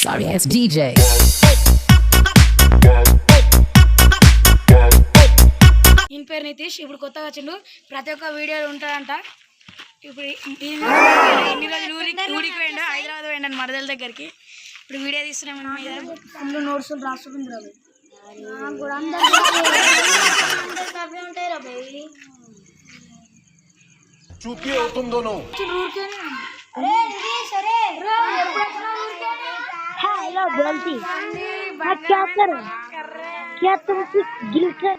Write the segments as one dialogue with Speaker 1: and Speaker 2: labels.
Speaker 1: Sorry ass DJ.
Speaker 2: ఈయన పేరు నితీష్. ఇప్పుడు కొత్తగా వచ్చిండు, ప్రతి ఒక్క వీడియోలు ఉంటాడంట. ఇప్పుడు ఇన్ని రోజులు ఊరికి పోయిండు, హైదరాబాద్ పోయిండు అని మరదల దగ్గరికి. ఇప్పుడు వీడియో తీస్తున్నాం, నోట్స్ రాసుకుంది రా.
Speaker 3: चुपी हो तुम दोनों।
Speaker 4: हेलो गलती मैं क्या करूं? क्या तुम कुछ गिल कर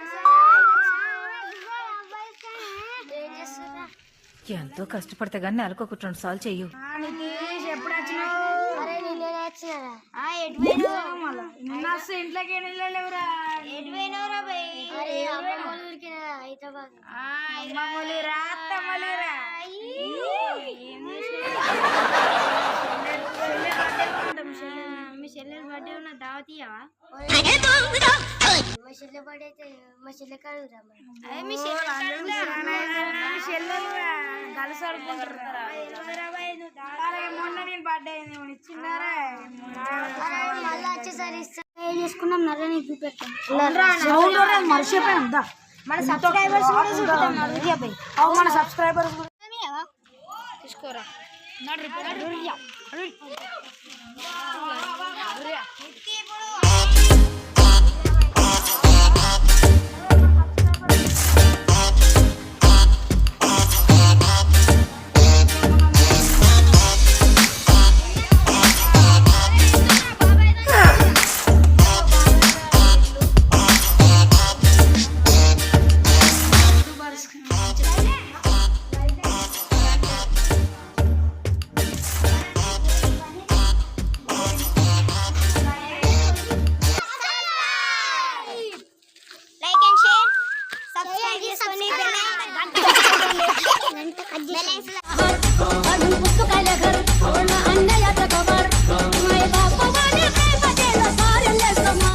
Speaker 5: ఎంతో కష్టపడితే గానీ నెలకు ఒకటి 2 సార్లు చెయ్యు.
Speaker 2: ఇంట్లోకి వెళ్ళలేవురా,
Speaker 4: మీ చెల్లెల బర్త్డే ఉన్న దావతీయవా? మా చెల్లె బర్త్డే అయితే మా చెల్లె కడుగురా.
Speaker 2: కలిసి ఆడుకుంటారా? మొన్న నేను బర్త్డే అయింది ఇచ్చిన్నారా,
Speaker 4: మళ్ళీ వచ్చేసరి ఏం చేసుకున్నాం నర్ర నీకు చూపెట్టాం.
Speaker 2: మర్చిపోయాం. మన సబ్స్క్రైబర్స్ మన సబ్స్క్రైబర్స్ తీసుకోరా.
Speaker 4: లైక్ అండ్ షేర్ సబ్స్క్రైబ్ చేసుకొని బెల్ ఐకాన్